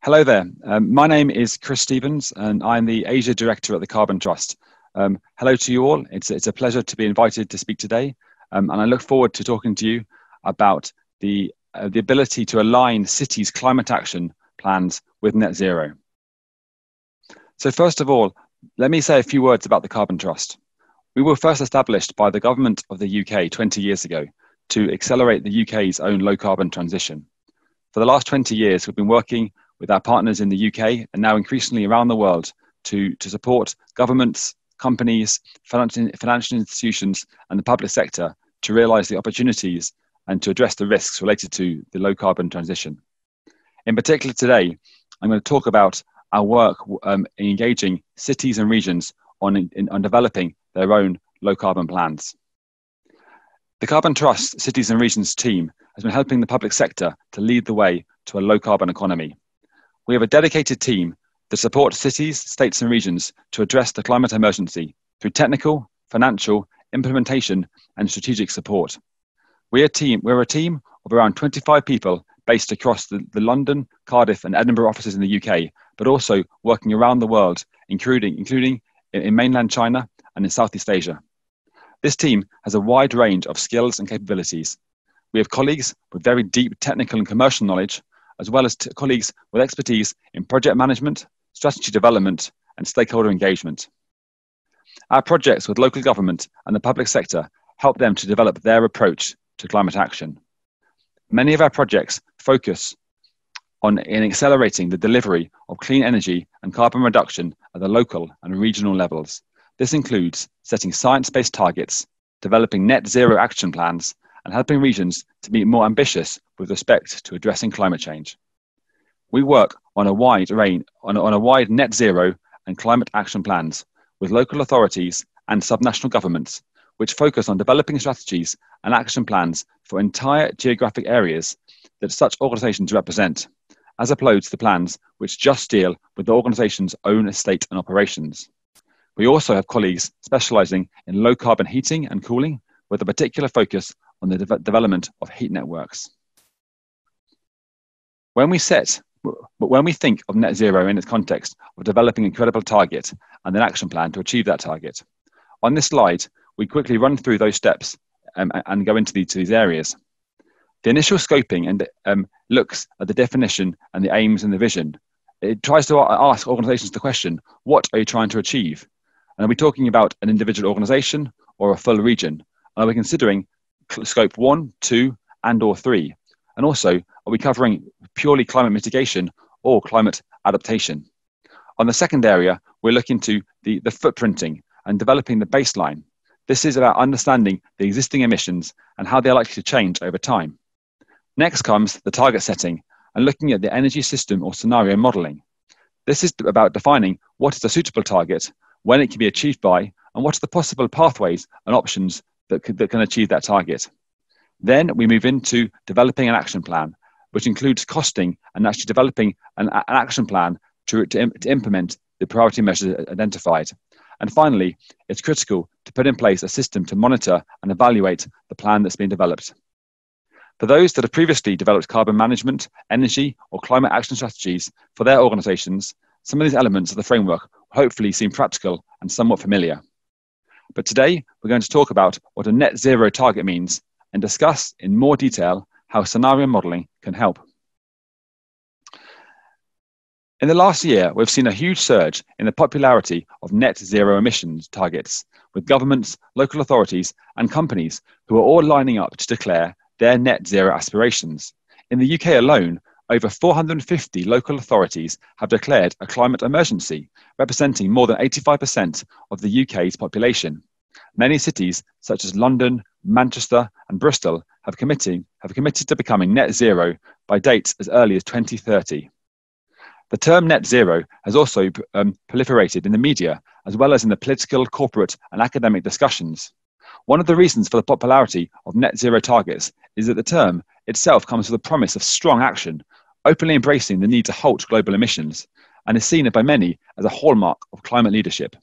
Hello there. My name is Chris Stevens, and I'm the Asia Director at the Carbon Trust. Hello to you all. It's a pleasure to be invited to speak today, and I look forward to talking to you about the ability to align cities' climate action plans with net zero. So first of all, let me say a few words about the Carbon Trust. We were first established by the government of the UK 20 years ago to accelerate the UK's own low carbon transition. For the last 20 years, we've been working with our partners in the UK and now increasingly around the world to support governments, companies, financial institutions, and the public sector to realise the opportunities and to address the risks related to the low carbon transition. In particular today, I'm going to talk about our work in engaging cities and regions on developing their own low carbon plans. The Carbon Trust Cities and Regions team has been helping the public sector to lead the way to a low carbon economy. We have a dedicated team that supports cities, states and regions to address the climate emergency through technical, financial, implementation and strategic support. We're a team of around 25 people based across the London, Cardiff and Edinburgh offices in the UK, but also working around the world, including in mainland China and in Southeast Asia. This team has a wide range of skills and capabilities. We have colleagues with very deep technical and commercial knowledge, as well as colleagues with expertise in project management, strategy development, and stakeholder engagement. Our projects with local government and the public sector help them to develop their approach to climate action. Many of our projects focus in accelerating the delivery of clean energy and carbon reduction at the local and regional levels. This includes setting science-based targets, developing net zero action plans, and helping regions to be more ambitious with respect to addressing climate change. We work on a wide net zero and climate action plans with local authorities and subnational governments, which focus on developing strategies and action plans for entire geographic areas that such organisations represent, as opposed to plans which just deal with the organisation's own estate and operations. We also have colleagues specialising in low carbon heating and cooling, with a particular focus on the development of heat networks. When we think of net zero in its context of developing a credible target and an action plan to achieve that target, on this slide, we quickly run through those steps and go into these areas. The initial scoping looks at the definition and the aims and the vision. It tries to ask organisations the question, what are you trying to achieve? And are we talking about an individual organisation or a full region? Are we considering scope 1, 2, and or 3? And also, are we covering purely climate mitigation or climate adaptation? On the second area, we're looking to the footprinting and developing the baseline. This is about understanding the existing emissions and how they're likely to change over time. Next comes the target setting and looking at the energy system or scenario modelling. This is about defining what is a suitable target, when it can be achieved by, and what are the possible pathways and options that can achieve that target. Then we move into developing an action plan, which includes costing and actually developing an action plan to implement the priority measures identified. And finally, it's critical to put in place a system to monitor and evaluate the plan that's been developed. For those that have previously developed carbon management, energy, or climate action strategies for their organisations, some of these elements of the framework will hopefully seem practical and somewhat familiar. But today, we're going to talk about what a net zero target means and discuss in more detail how scenario modelling can help. In the last year, we've seen a huge surge in the popularity of net zero emissions targets, with governments, local authorities, and companies who are all lining up to declare their net zero aspirations. In the UK alone, over 450 local authorities have declared a climate emergency, representing more than 85% of the UK's population. Many cities, such as London, Manchester, and Bristol, have committed to becoming net zero by dates as early as 2030. The term net zero has also proliferated in the media, as well as in the political, corporate, and academic discussions. One of the reasons for the popularity of net zero targets is that the term itself comes with a promise of strong action, openly embracing the need to halt global emissions, and is seen by many as a hallmark of climate leadership.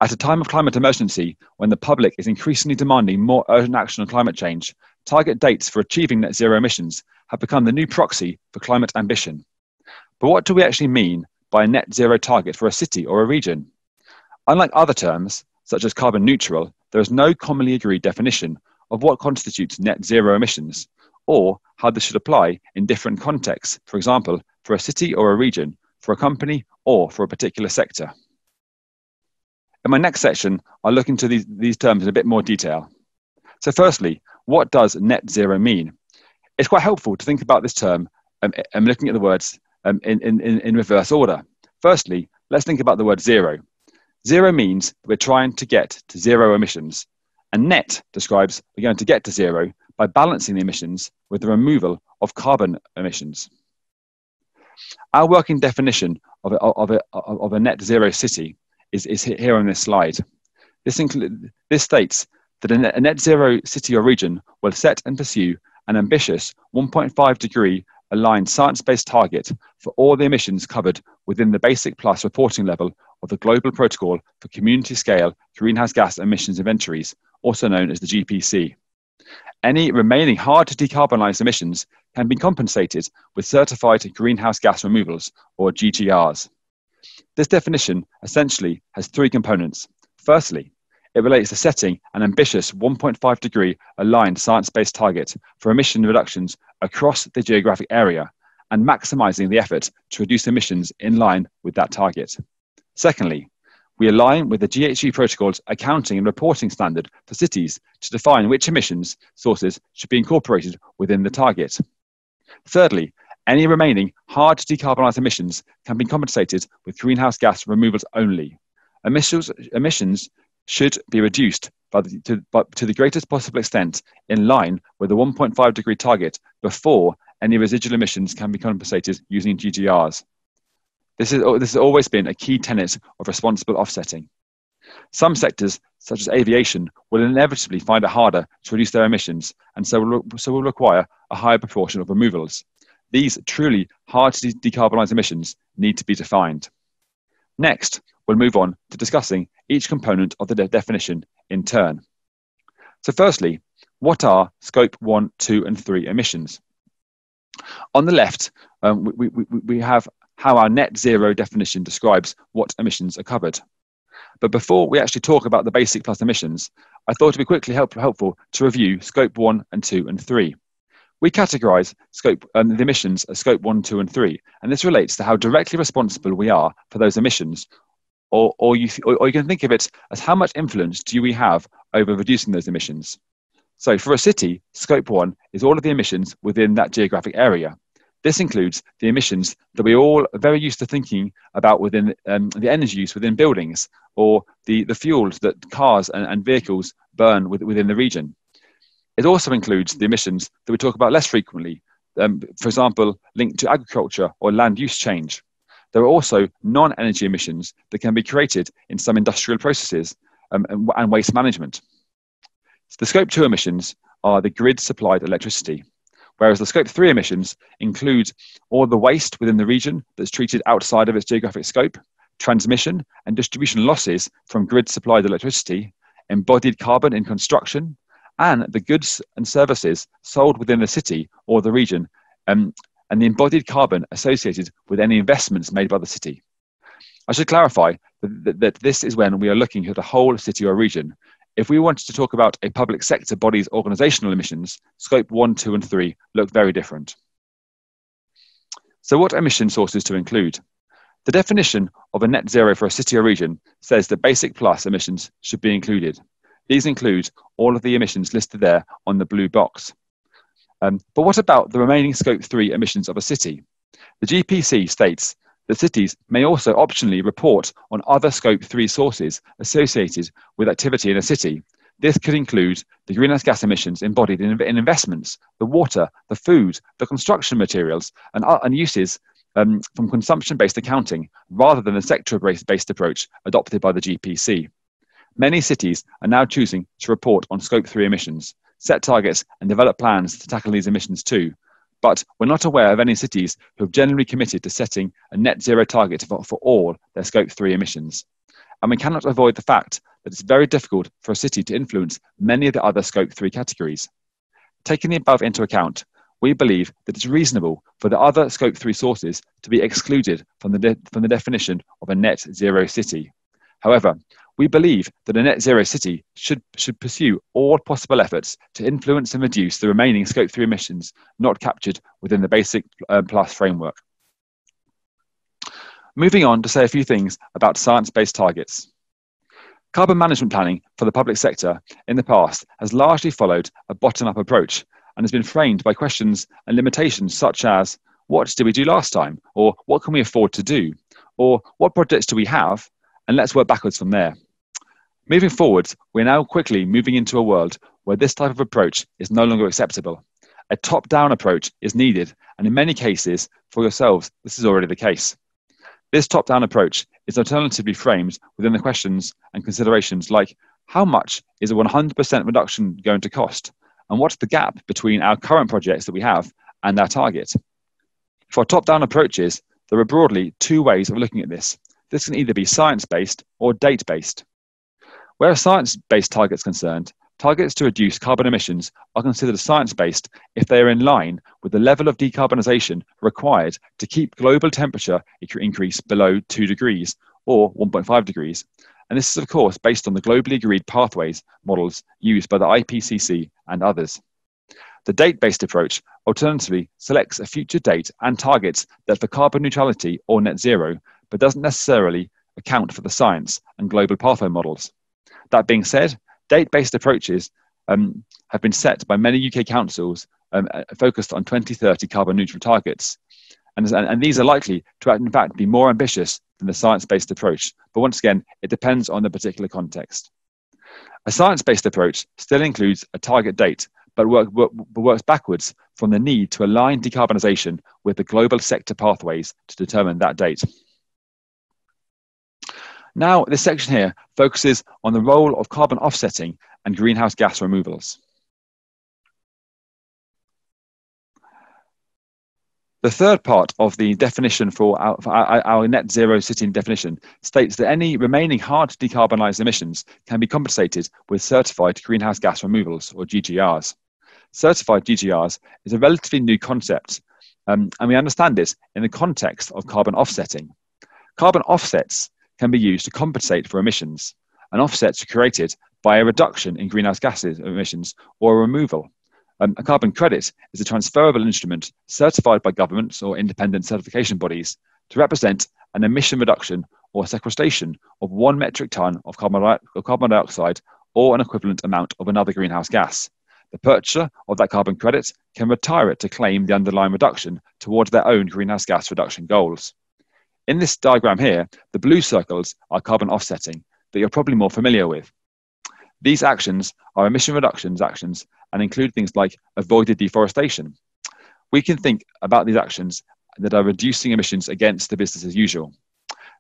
At a time of climate emergency, when the public is increasingly demanding more urgent action on climate change, target dates for achieving net zero emissions have become the new proxy for climate ambition. But what do we actually mean by a net zero target for a city or a region? Unlike other terms, such as carbon neutral, there is no commonly agreed definition of what constitutes net zero emissions, or how this should apply in different contexts, for example, for a city or a region, for a company, or for a particular sector. In my next section, I'll look into these terms in a bit more detail. So firstly, what does net zero mean? It's quite helpful to think about this term and looking at the words in reverse order. Firstly, let's think about the word zero. Zero means that we're trying to get to zero emissions, and net describes we're going to get to zero by balancing the emissions with the removal of carbon emissions. Our working definition of a net zero city is here on this slide. This states that a net zero city or region will set and pursue an ambitious 1.5 degree aligned science-based target for all the emissions covered within the Basic Plus reporting level of the Global Protocol for Community-Scale Greenhouse Gas Emissions Inventories, also known as the GPC. Any remaining hard-to-decarbonise emissions can be compensated with certified greenhouse gas removals, or GGRs. This definition essentially has three components. Firstly, it relates to setting an ambitious 1.5 degree aligned science-based target for emission reductions across the geographic area and maximising the effort to reduce emissions in line with that target. Secondly, we align with the GHG Protocol's accounting and reporting standard for cities to define which emissions sources should be incorporated within the target. Thirdly, any remaining hard-to-decarbonise emissions can be compensated with greenhouse gas removals only. Emissions should be reduced to the greatest possible extent in line with the 1.5 degree target before any residual emissions can be compensated using GGRs. This has always been a key tenet of responsible offsetting. Some sectors, such as aviation, will inevitably find it harder to reduce their emissions and so will require a higher proportion of removals. These truly hard to decarbonise emissions need to be defined. Next, we'll move on to discussing each component of the definition in turn. So firstly, what are Scope 1, 2 and 3 emissions? On the left, we have how our net zero definition describes what emissions are covered. But before we actually talk about the Basic Plus emissions, I thought it would be quickly helpful to review Scope 1 and 2 and 3. We categorise the emissions as Scope 1, 2 and 3, and this relates to how directly responsible we are for those emissions, or you can think of it as how much influence do we have over reducing those emissions. So for a city, Scope 1 is all of the emissions within that geographic area. This includes the emissions that we all are very used to thinking about within the energy use within buildings, or the fuels that cars and vehicles burn within the region. It also includes the emissions that we talk about less frequently, for example, linked to agriculture or land use change. There are also non-energy emissions that can be created in some industrial processes and waste management. So the Scope 2 emissions are the grid-supplied electricity, whereas the Scope 3 emissions include all the waste within the region that's treated outside of its geographic scope, transmission and distribution losses from grid-supplied electricity, embodied carbon in construction, and the goods and services sold within the city or the region, and the embodied carbon associated with any investments made by the city. I should clarify that this is when we are looking at the whole city or region. If we wanted to talk about a public sector body's organisational emissions, Scope 1, 2 and 3 look very different. So what emission sources to include? The definition of a net zero for a city or region says that Basic Plus emissions should be included. These include all of the emissions listed there on the blue box. But what about the remaining Scope 3 emissions of a city? The GPC states that cities may also optionally report on other Scope 3 sources associated with activity in a city. This could include the greenhouse gas emissions embodied in investments, the water, the food, the construction materials, and uses from consumption-based accounting, rather than the sector-based approach adopted by the GPC. Many cities are now choosing to report on Scope 3 emissions, set targets and develop plans to tackle these emissions too. But we're not aware of any cities who have generally committed to setting a net zero target for all their Scope 3 emissions. And we cannot avoid the fact that it's very difficult for a city to influence many of the other Scope 3 categories. Taking the above into account, we believe that it's reasonable for the other Scope 3 sources to be excluded from the definition of a net zero city. However, we believe that a net zero city should pursue all possible efforts to influence and reduce the remaining Scope 3 emissions not captured within the basic plus framework. Moving on to say a few things about science-based targets. Carbon management planning for the public sector in the past has largely followed a bottom-up approach and has been framed by questions and limitations such as, what did we do last time? Or what can we afford to do? Or what projects do we have? And let's work backwards from there. Moving forwards, we're now quickly moving into a world where this type of approach is no longer acceptable. A top-down approach is needed, and in many cases, for yourselves, this is already the case. This top-down approach is alternatively framed within the questions and considerations like, how much is a 100% reduction going to cost? And what's the gap between our current projects that we have and our target? For top-down approaches, there are broadly two ways of looking at this. This can either be science-based or date-based. Where a science-based target is concerned, targets to reduce carbon emissions are considered science-based if they are in line with the level of decarbonisation required to keep global temperature increase below 2 degrees or 1.5 degrees. And this is, of course, based on the globally agreed pathways models used by the IPCC and others. The date-based approach alternatively selects a future date and targets that for carbon neutrality or net zero, but doesn't necessarily account for the science and global pathway models. That being said, date-based approaches have been set by many UK councils focused on 2030 carbon neutral targets. And these are likely to, in fact, be more ambitious than the science-based approach. But once again, it depends on the particular context. A science-based approach still includes a target date, but works backwards from the need to align decarbonisation with the global sector pathways to determine that date. Now, this section here focuses on the role of carbon offsetting and greenhouse gas removals. The third part of the definition for our net zero city definition states that any remaining hard to decarbonise emissions can be compensated with certified greenhouse gas removals, or GGRs. Certified GGRs is a relatively new concept, and we understand this in the context of carbon offsetting. Carbon offsets can be used to compensate for emissions, and offsets are created by a reduction in greenhouse gases emissions or a removal. A carbon credit is a transferable instrument certified by governments or independent certification bodies to represent an emission reduction or sequestration of 1 metric tonne of carbon dioxide or an equivalent amount of another greenhouse gas. The purchaser of that carbon credit can retire it to claim the underlying reduction towards their own greenhouse gas reduction goals. In this diagram here, the blue circles are carbon offsetting that you're probably more familiar with. These actions are emission reductions actions and include things like avoided deforestation. We can think about these actions that are reducing emissions against the business as usual.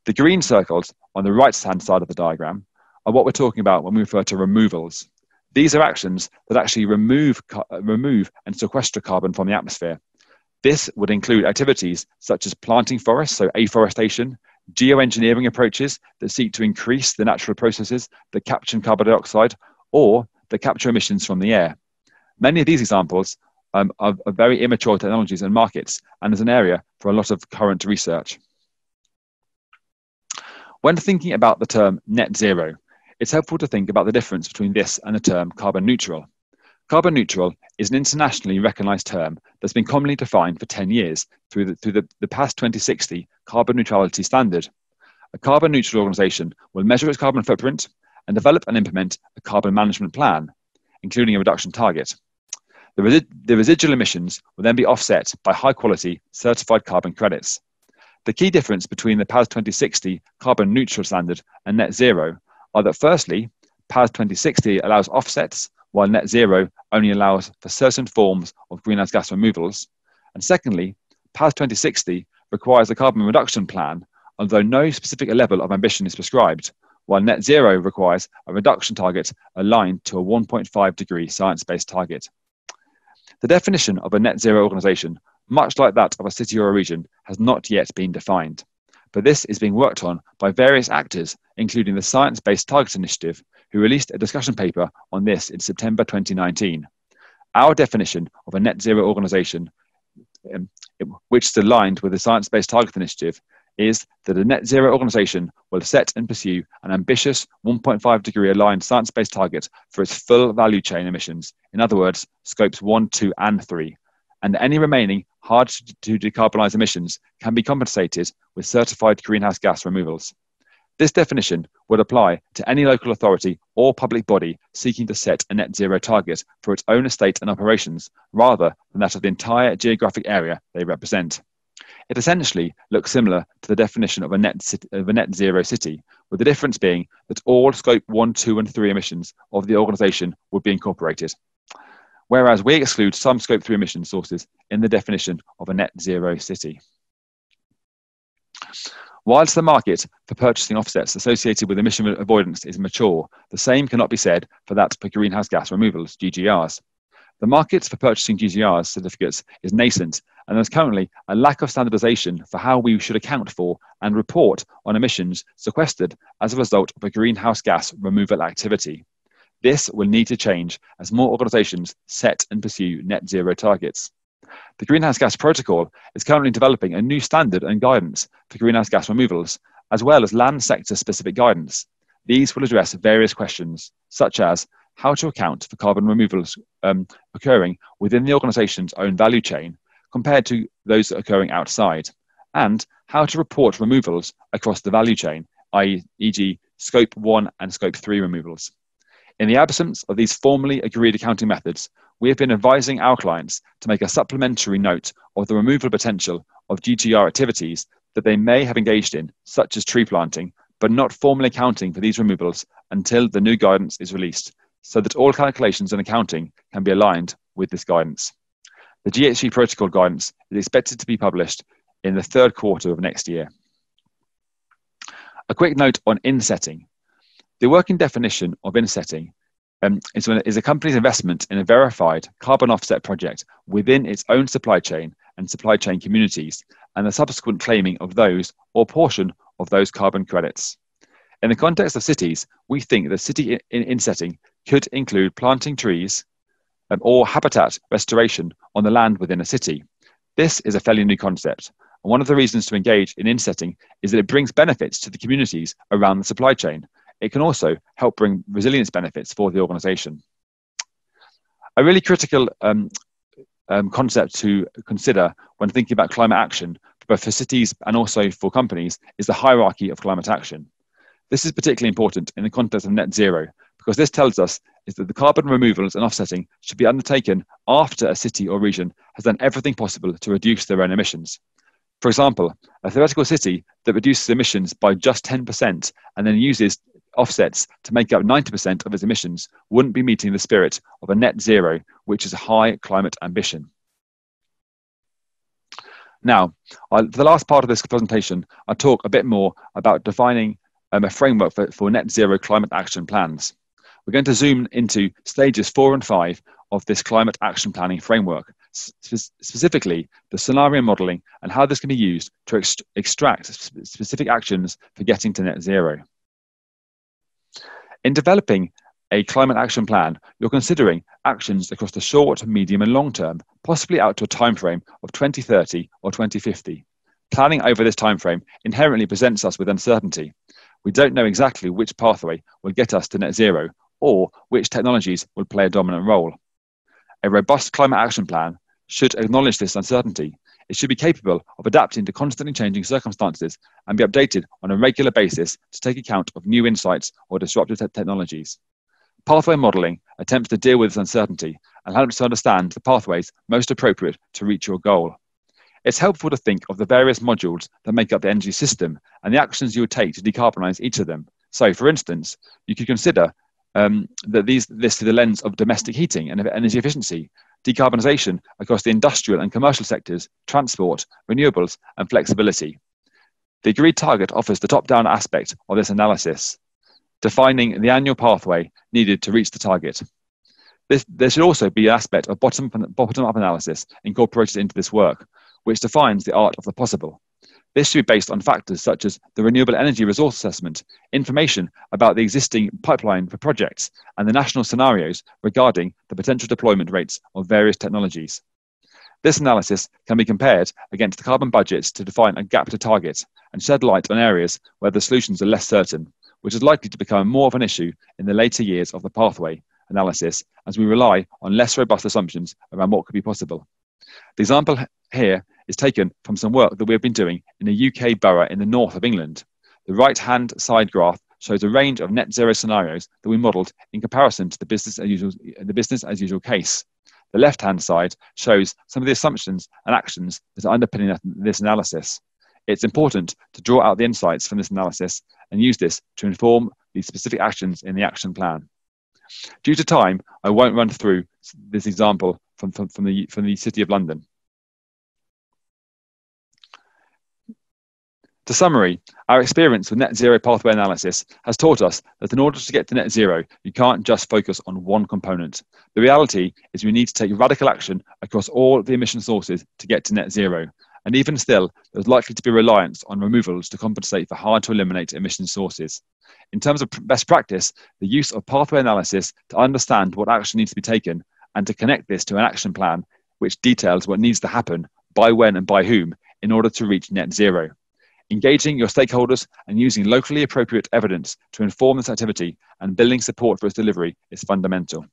The green circles on the right-hand side of the diagram are what we're talking about when we refer to removals. These are actions that actually remove and sequester carbon from the atmosphere. This would include activities such as planting forests, so afforestation, geoengineering approaches that seek to increase the natural processes that capture carbon dioxide or that capture emissions from the air. Many of these examples are very immature technologies and markets, and is an area for a lot of current research. When thinking about the term net zero, it's helpful to think about the difference between this and the term carbon neutral. Carbon neutral is an internationally recognised term that's been commonly defined for 10 years through the past 2060 carbon neutrality standard. A carbon neutral organisation will measure its carbon footprint and develop and implement a carbon management plan, including a reduction target. The residual emissions will then be offset by high quality certified carbon credits. The key difference between the PAS 2060 carbon neutral standard and net zero are that firstly, PAS 2060 allows offsets, while net zero only allows for certain forms of greenhouse gas removals. And secondly, PAS 2060 requires a carbon reduction plan, although no specific level of ambition is prescribed, while net zero requires a reduction target aligned to a 1.5 degree science-based target. The definition of a net zero organisation, much like that of a city or a region, has not yet been defined. But this is being worked on by various actors, including the Science Based Targets Initiative, who released a discussion paper on this in September 2019. Our definition of a net zero organization, which is aligned with the Science Based Targets initiative, is that a net zero organization will set and pursue an ambitious 1.5 degree aligned science-based target for its full value chain emissions, in other words, scopes 1, 2, and 3, and any remaining hard to decarbonize emissions can be compensated with certified greenhouse gas removals. This definition would apply to any local authority or public body seeking to set a net zero target for its own estate and operations, rather than that of the entire geographic area they represent. It essentially looks similar to the definition of a net zero city, with the difference being that all scope 1, 2, and 3 emissions of the organisation would be incorporated, whereas we exclude some scope 3 emission sources in the definition of a net zero city. Whilst the market for purchasing offsets associated with emission avoidance is mature, the same cannot be said for that for greenhouse gas removals, GGRs. The market for purchasing GGRs certificates is nascent, and there's currently a lack of standardization for how we should account for and report on emissions sequestered as a result of a greenhouse gas removal activity. This will need to change as more organizations set and pursue net zero targets. The Greenhouse Gas Protocol is currently developing a new standard and guidance for greenhouse gas removals, as well as land sector specific guidance. These will address various questions, such as how to account for carbon removals occurring within the organization's own value chain compared to those occurring outside, and how to report removals across the value chain, e.g. Scope 1 and Scope 3 removals. In the absence of these formally agreed accounting methods, we have been advising our clients to make a supplementary note of the removal potential of GGR activities that they may have engaged in, such as tree planting, but not formally accounting for these removals until the new guidance is released, so that all calculations and accounting can be aligned with this guidance. The GHG protocol guidance is expected to be published in the third quarter of next year. A quick note on insetting. The working definition of insetting is a company's investment in a verified carbon offset project within its own supply chain and supply chain communities, and the subsequent claiming of those or portion of those carbon credits. In the context of cities, we think that city insetting could include planting trees or habitat restoration on the land within a city. This is a fairly new concept, and one of the reasons to engage in insetting is that it brings benefits to the communities around the supply chain. It can also help bring resilience benefits for the organization. A really critical concept to consider when thinking about climate action, both for cities and also for companies, is the hierarchy of climate action. This is particularly important in the context of net zero, because this tells us is that the carbon removals and offsetting should be undertaken after a city or region has done everything possible to reduce their own emissions. For example, a theoretical city that reduces emissions by just 10% and then uses offsets to make up 90% of its emissions wouldn't be meeting the spirit of a net zero, which is a high climate ambition. Now, for the last part of this presentation, I'll talk a bit more about defining a framework for net zero climate action plans. We're going to zoom into stages 4 and 5 of this climate action planning framework, specifically the scenario modeling and how this can be used to extract specific actions for getting to net zero. In developing a climate action plan, you're considering actions across the short, medium, and long term, possibly out to a timeframe of 2030 or 2050. Planning over this timeframe inherently presents us with uncertainty. We don't know exactly which pathway will get us to net zero or which technologies will play a dominant role. A robust climate action plan should acknowledge this uncertainty. It should be capable of adapting to constantly changing circumstances and be updated on a regular basis to take account of new insights or disruptive technologies. Pathway modeling attempts to deal with this uncertainty and helps to understand the pathways most appropriate to reach your goal. It's helpful to think of the various modules that make up the energy system and the actions you would take to decarbonize each of them. So, for instance, you could consider this through the lens of domestic heating and energy efficiency, decarbonisation across the industrial and commercial sectors, transport, renewables, and flexibility. The agreed target offers the top-down aspect of this analysis, defining the annual pathway needed to reach the target. There should also be an aspect of bottom-up analysis incorporated into this work, which defines the art of the possible. This should be based on factors such as the renewable energy resource assessment, information about the existing pipeline for projects, and the national scenarios regarding the potential deployment rates of various technologies. This analysis can be compared against the carbon budgets to define a gap to target and shed light on areas where the solutions are less certain, which is likely to become more of an issue in the later years of the pathway analysis as we rely on less robust assumptions around what could be possible. The example here is taken from some work that we have been doing in a UK borough in the north of England. The right-hand side graph shows a range of net zero scenarios that we modelled in comparison to the business as usual case. The left-hand side shows some of the assumptions and actions that are underpinning this analysis. It's important to draw out the insights from this analysis and use this to inform the specific actions in the action plan. Due to time, I won't run through this example from the City of London. To summary, our experience with net zero pathway analysis has taught us that in order to get to net zero, you can't just focus on one component. The reality is we need to take radical action across all the emission sources to get to net zero. And even still, there's likely to be reliance on removals to compensate for hard to eliminate emission sources. In terms of best practice, the use of pathway analysis to understand what action needs to be taken and to connect this to an action plan which details what needs to happen, by when and by whom, in order to reach net zero. Engaging your stakeholders and using locally appropriate evidence to inform this activity and building support for its delivery is fundamental.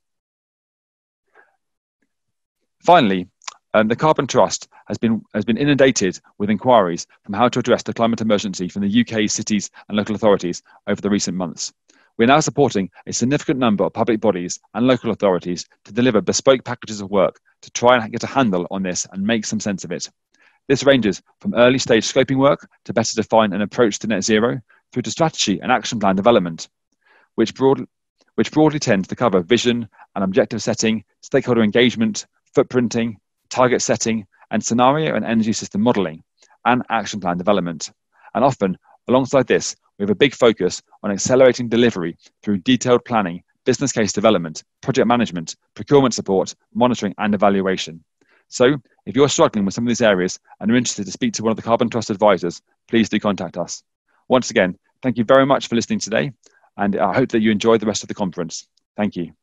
Finally, the Carbon Trust has been inundated with inquiries from how to address the climate emergency from the UK cities and local authorities over the recent months. We're now supporting a significant number of public bodies and local authorities to deliver bespoke packages of work to try and get a handle on this and make some sense of it. This ranges from early stage scoping work to better define an approach to net zero through to strategy and action plan development, which broadly tends to cover vision and objective setting, stakeholder engagement, footprinting, target setting, and scenario and energy system modelling, and action plan development. And often, alongside this, we have a big focus on accelerating delivery through detailed planning, business case development, project management, procurement support, monitoring, and evaluation. So, if you're struggling with some of these areas and are interested to speak to one of the Carbon Trust advisors, please do contact us. Once again, thank you very much for listening today, and I hope that you enjoyed the rest of the conference. Thank you.